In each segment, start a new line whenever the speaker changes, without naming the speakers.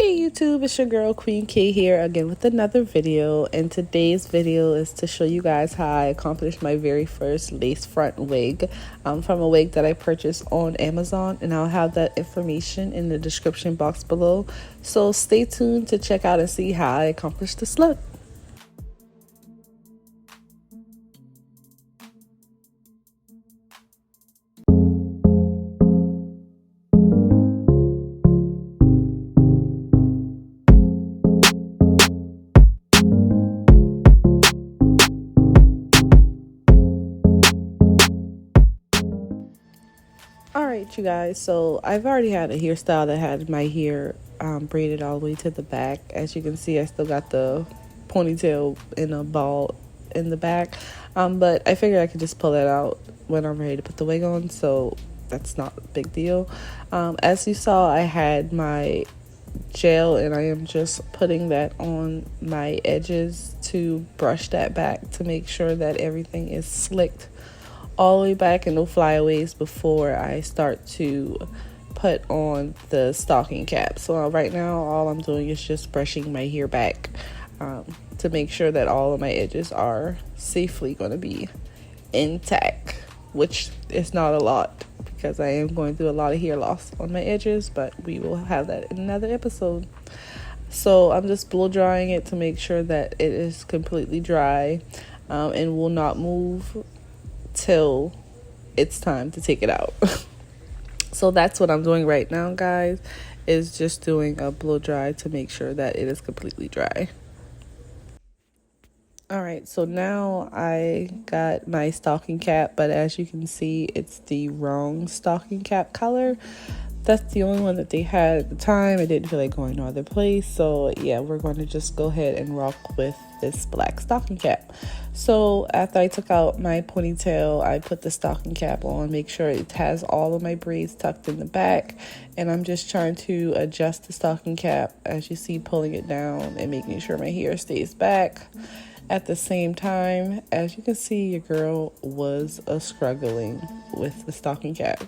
Hey YouTube, it's your girl Queen K here again with another video, and today's video is to show you guys how I accomplished my very first lace front wig from a wig that I purchased on Amazon, and I'll have that information in the description box below, so stay tuned to check out and see how I accomplished this look. Alright you guys, so I've already had a hairstyle that had my hair braided all the way to the back. As you can see, I still got the ponytail in a ball in the back, but I figured I could just pull that out when I'm ready to put the wig on, so that's not a big deal. As you saw, I had my gel and I am just putting that on my edges to brush that back to make sure that everything is slicked all the way back and no flyaways before I start to put on the stocking cap. So right now all I'm doing is just brushing my hair back to make sure that all of my edges are safely going to be intact, which is not a lot because I am going through a lot of hair loss on my edges, but we will have that in another episode. So I'm just blow drying it to make sure that it is completely dry and will not move till it's time to take it out. So that's what I'm doing right now, guys, is just doing a blow dry to make sure that it is completely dry. Alright, so now I got my stocking cap, but as you can see, it's the wrong stocking cap color. That's the only one that they had at the time. I didn't feel like going to other place, so yeah, we're going to just go ahead and rock with this black stocking cap. So after I took out my ponytail, I put the stocking cap on, make sure it has all of my braids tucked in the back, and I'm just trying to adjust the stocking cap, as you see, pulling it down and making sure my hair stays back. At the same time, as you can see, your girl was struggling with the stocking cap.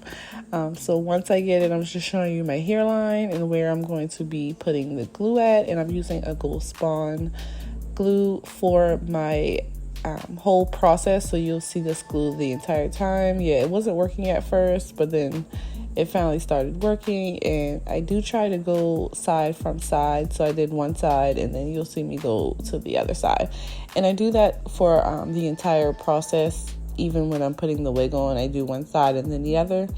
So once I get it, I'm just showing you my hairline and where I'm going to be putting the glue at, and I'm using a Gold Spawn glue for my whole process, so you'll see this glue the entire time. Yeah, it wasn't working at first, but then it finally started working, and I do try to go side from side. So I did one side, and then you'll see me go to the other side, and I do that for the entire process. Even when I'm putting the wig on, I do one side and then the other.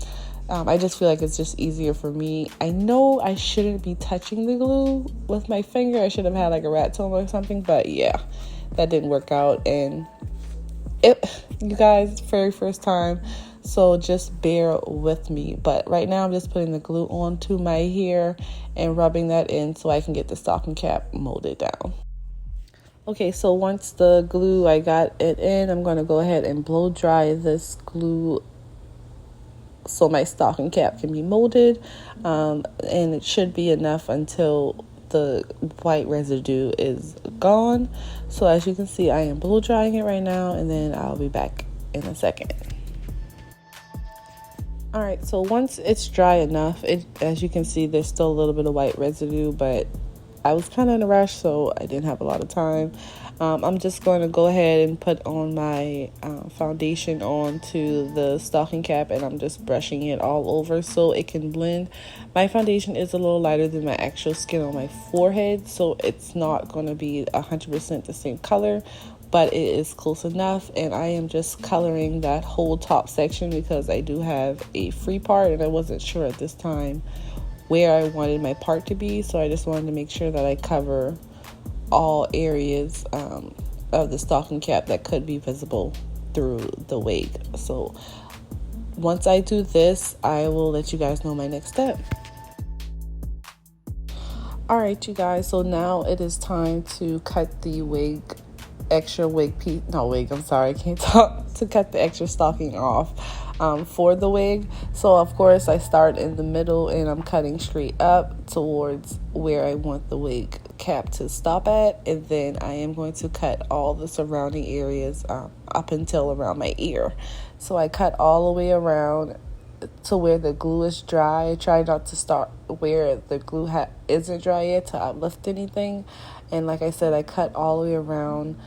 I just feel like it's just easier for me. I know I shouldn't be touching the glue with my finger. I should have had like a rat tail or something, but yeah, that didn't work out. And you guys, very first time, so just bear with me. But right now I'm just putting the glue onto my hair and rubbing that in so I can get the stocking cap molded down. Okay, so once the glue, I got it in, I'm going to go ahead and blow dry this glue so my stocking cap can be molded, and it should be enough until the white residue is gone. So as you can see, I am blow drying it right now, and then I'll be back in a second. Alright, so once it's dry enough, as you can see, there's still a little bit of white residue, but I was kind of in a rush, so I didn't have a lot of time. I'm just going to go ahead and put on my foundation onto the stocking cap, and I'm just brushing it all over so it can blend. My foundation is a little lighter than my actual skin on my forehead, so it's not going to be 100% the same color, but it is close enough. And I am just coloring that whole top section because I do have a free part, and I wasn't sure at this time where I wanted my part to be, so I just wanted to make sure that I cover all areas of the stocking cap that could be visible through the wig. So once I do this, I will let you guys know my next step. Alright you guys, so now it is time to cut the wig, extra wig piece, no wig, I'm sorry, I can't talk, to cut the extra stocking off for the wig. So of course I start in the middle and I'm cutting straight up towards where I want the wig cap to stop at, and then I am going to cut all the surrounding areas up until around my ear. So I cut all the way around to where the glue is dry. I try not to start where the glue isn't dry yet to uplift anything. And like I said, I cut all the way around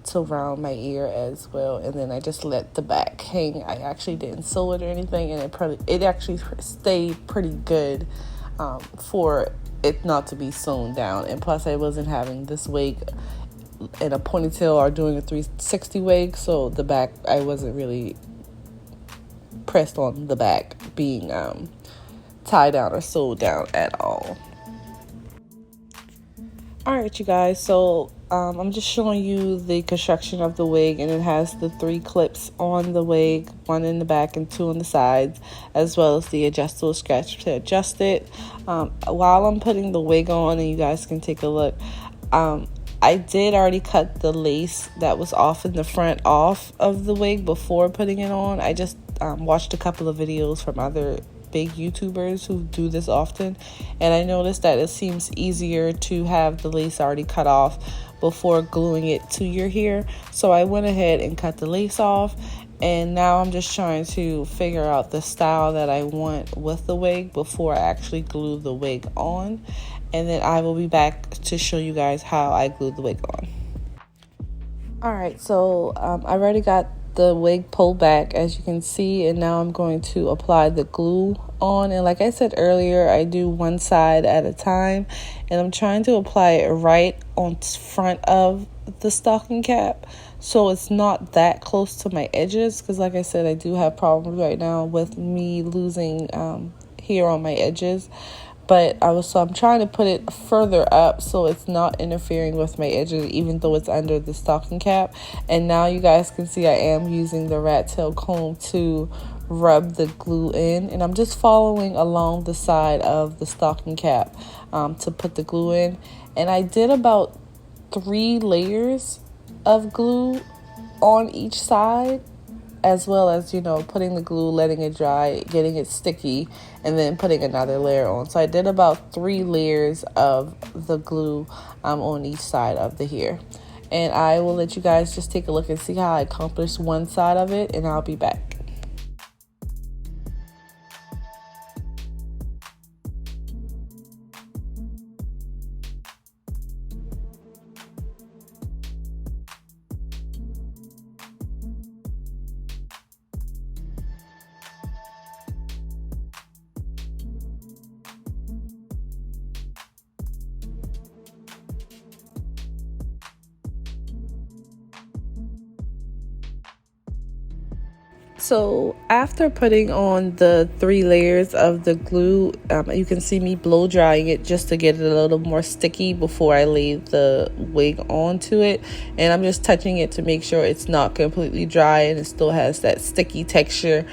to around my ear as well, and then I just let the back hang. I actually didn't sew it or anything, and it actually stayed pretty good for it not to be sewn down. And plus, I wasn't having this wig in a ponytail or doing a 360 wig, so the back, I wasn't really pressed on the back being tied down or sewed down at all. Alright, you guys, so I'm just showing you the construction of the wig, and it has the 3 clips on the wig, 1 in the back and 2 on the sides, as well as the adjustable scratch to adjust it. While I'm putting the wig on, and you guys can take a look, I did already cut the lace that was off in the front off of the wig before putting it on. I just watched a couple of videos from other big YouTubers who do this often, and I noticed that it seems easier to have the lace already cut off before gluing it to your hair. So I went ahead and cut the lace off, and now I'm just trying to figure out the style that I want with the wig before I actually glue the wig on, and then I will be back to show you guys how I glue the wig on. Alright, so I already got the wig pulled back, as you can see, and now I'm going to apply the glue on. And like I said earlier, I do one side at a time, and I'm trying to apply it right on front of the stocking cap, so it's not that close to my edges, because like I said, I do have problems right now with me losing hair on my edges. But I'm trying to put it further up so it's not interfering with my edges, even though it's under the stocking cap. And now you guys can see I am using the rat tail comb to rub the glue in, and I'm just following along the side of the stocking cap to put the glue in. And I did about 3 layers of glue on each side, as well as, putting the glue, letting it dry, getting it sticky, and then putting another layer on. So I did about 3 layers of the glue on each side of the hair. And I will let you guys just take a look and see how I accomplished one side of it, and I'll be back. So after putting on the 3 layers of the glue, you can see me blow drying it just to get it a little more sticky before I lay the wig onto it. And I'm just touching it to make sure it's not completely dry and it still has that sticky texture,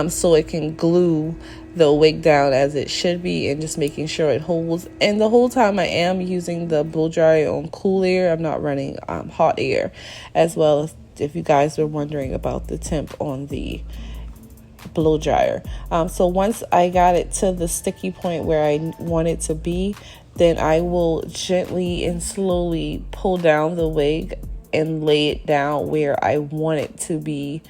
so it can glue the wig down as it should be, and just making sure it holds. And the whole time I am using the blow dryer on cool air. I'm not running hot air, as well as if you guys were wondering about the temp on the blow dryer. So once I got it to the sticky point where I want it to be, then I will gently and slowly pull down the wig and lay it down where I want it to be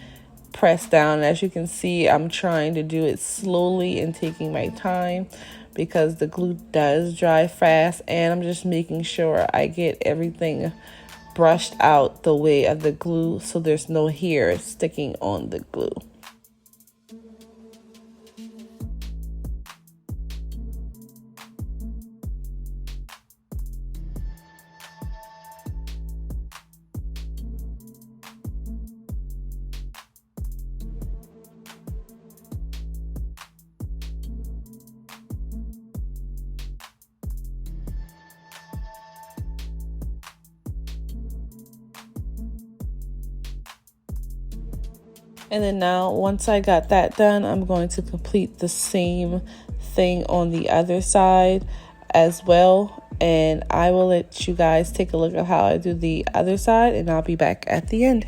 pressed down. As you can see, I'm trying to do it slowly and taking my time, because the glue does dry fast, and I'm just making sure I get everything brushed out the way of the glue so there's no hair sticking on the glue. And then now, once I got that done, I'm going to complete the same thing on the other side as well. And I will let you guys take a look at how I do the other side, and I'll be back at the end.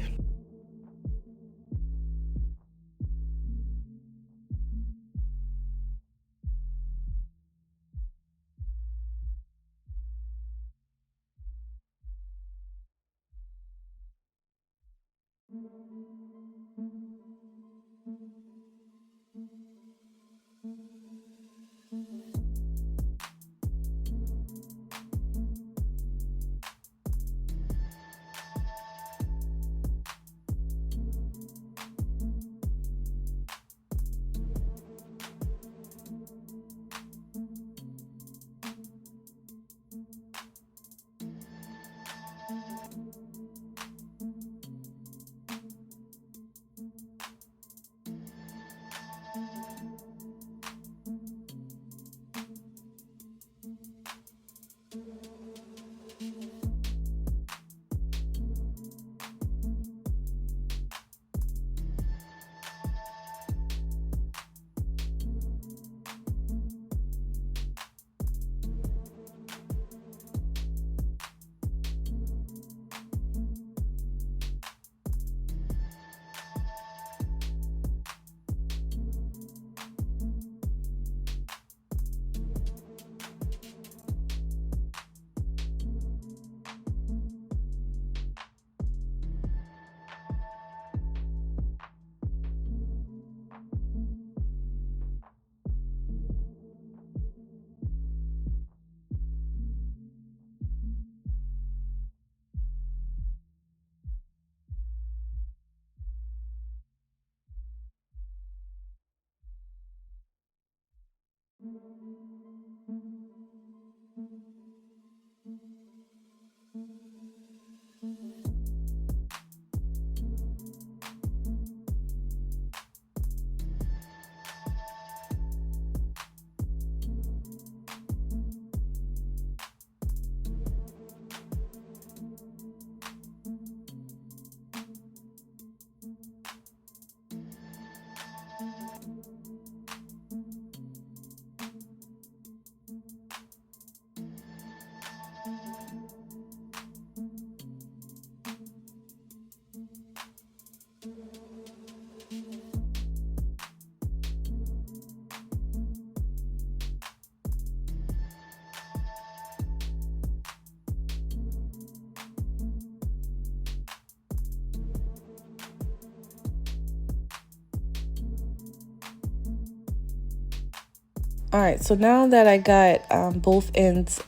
All right, so now that I got both sides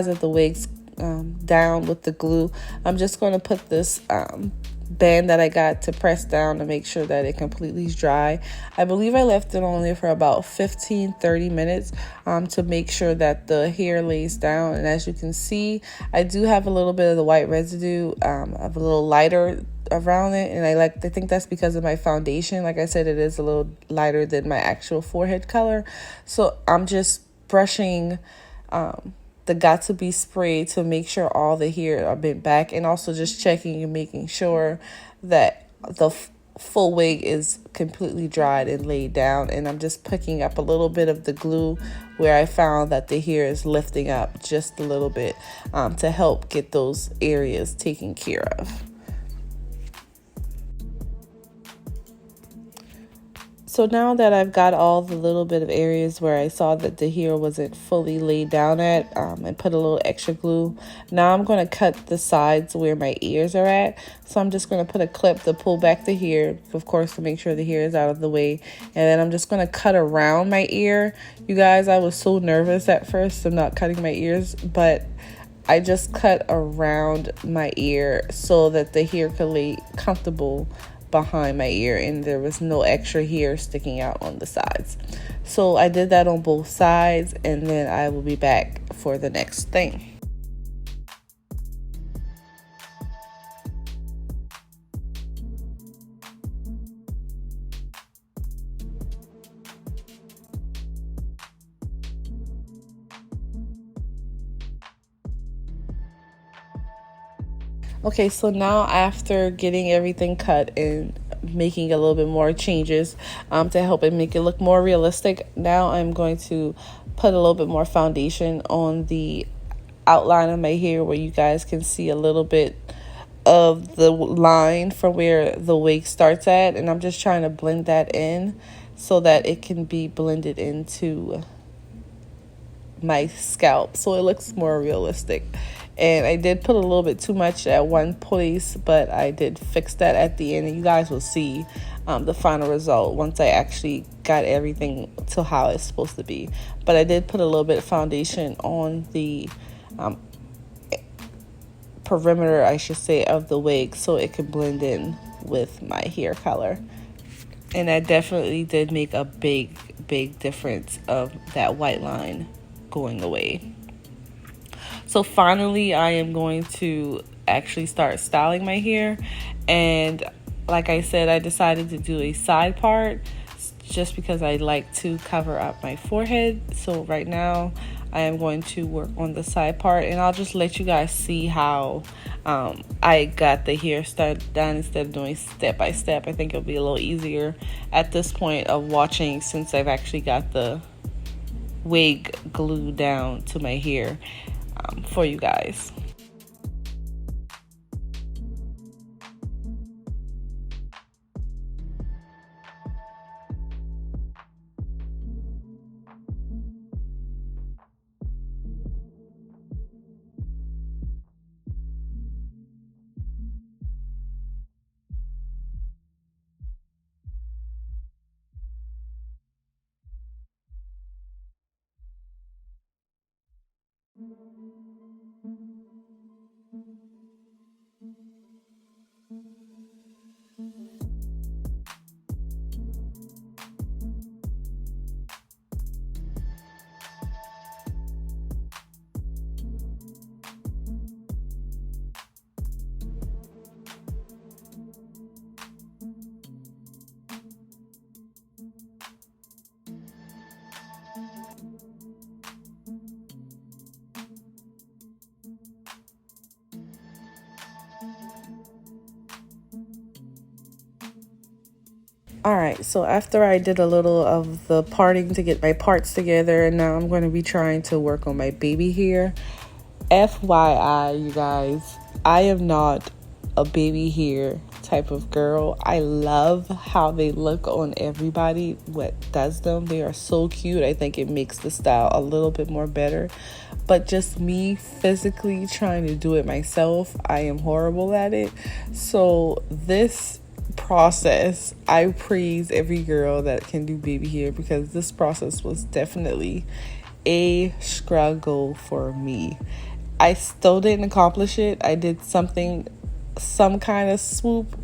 of the wigs down with the glue, I'm just going to put this band that I got to press down to make sure that it completely is dry. I believe I left it on there for about 15-30 minutes to make sure that the hair lays down. And as you can see, I do have a little bit of the white residue of a little lighter around it, and I think that's because of my foundation. Like I said, it is a little lighter than my actual forehead color, so I'm just brushing the got to be spray to make sure all the hair are bent back, and also just checking and making sure that the full wig is completely dried and laid down. And I'm just picking up a little bit of the glue where I found that the hair is lifting up just a little bit to help get those areas taken care of. So now that I've got all the little bit of areas where I saw that the hair wasn't fully laid down at, and put a little extra glue, now I'm going to cut the sides where my ears are at. So I'm just going to put a clip to pull back the hair, of course, to make sure the hair is out of the way. And then I'm just going to cut around my ear. You guys, I was so nervous at first of not cutting my ears, but I just cut around my ear so that the hair could lay comfortable behind my ear and there was no extra hair sticking out on the sides. So I did that on both sides, and then I will be back for the next thing. Okay, so now after getting everything cut and making a little bit more changes to help it make it look more realistic, now I'm going to put a little bit more foundation on the outline of my hair where you guys can see a little bit of the line from where the wig starts at. And I'm just trying to blend that in so that it can be blended into my scalp so it looks more realistic. And I did put a little bit too much at one place, but I did fix that at the end, and you guys will see the final result once I actually got everything to how it's supposed to be. But I did put a little bit of foundation on the perimeter, I should say, of the wig so it could blend in with my hair color. And that definitely did make a big difference of that white line going away. So finally, I am going to actually start styling my hair. And like I said, I decided to do a side part just because I like to cover up my forehead. So right now, I am going to work on the side part, and I'll just let you guys see how I got the hair started done instead of doing step by step. I think it'll be a little easier at this point of watching, since I've actually got the wig glued down to my hair for you guys. All right, so after I did a little of the parting to get my parts together, and now I'm going to be trying to work on my baby hair. FYI, you guys, I am not a baby hair type of girl. I love how they look on everybody what does them. They are so cute. I think it makes the style a little bit more better. But just me physically trying to do it myself, I am horrible at it. So this process, I praise every girl that can do baby hair, because this process was definitely a struggle for me. I still didn't accomplish it. I did some kind of swoop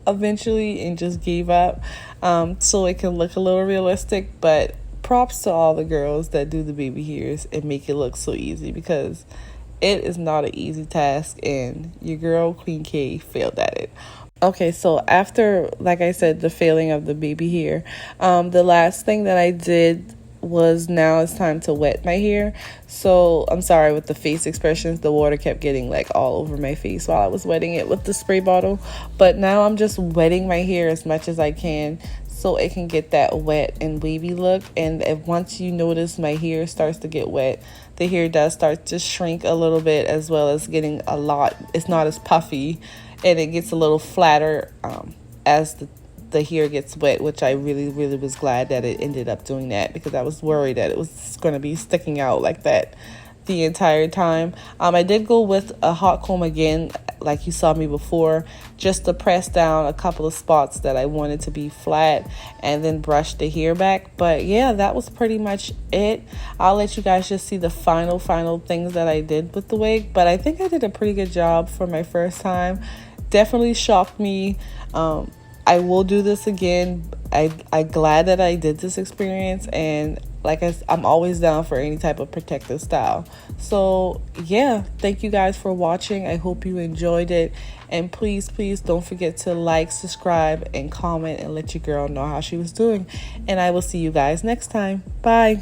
eventually and just gave up, so it can look a little realistic. But props to all the girls that do the baby hairs and make it look so easy, because it is not an easy task, and your girl Queen K failed at it. Okay, so after, like I said, the failing of the baby hair, the last thing that I did was, now it's time to wet my hair. So I'm sorry, with the face expressions, the water kept getting like all over my face while I was wetting it with the spray bottle. But now I'm just wetting my hair as much as I can, so it can get that wet and wavy look. And once you notice my hair starts to get wet, the hair does start to shrink a little bit, as well as getting a lot, it's not as puffy, and it gets a little flatter as the hair gets wet, which I really was glad that it ended up doing that, because I was worried that it was going to be sticking out like that the entire time. I did go with a hot comb again, like you saw me before, just to press down a couple of spots that I wanted to be flat, and then brush the hair back. But yeah, that was pretty much it. I'll let you guys just see the final things that I did with the wig, but I think I did a pretty good job for my first time. Definitely shocked me. I will do this again. I'm glad that I did this experience, and like I'm always down for any type of protective style. So yeah, thank you guys for watching. I hope you enjoyed it, and please don't forget to like, subscribe, and comment, and let your girl know how she was doing. And I will see you guys next time. Bye.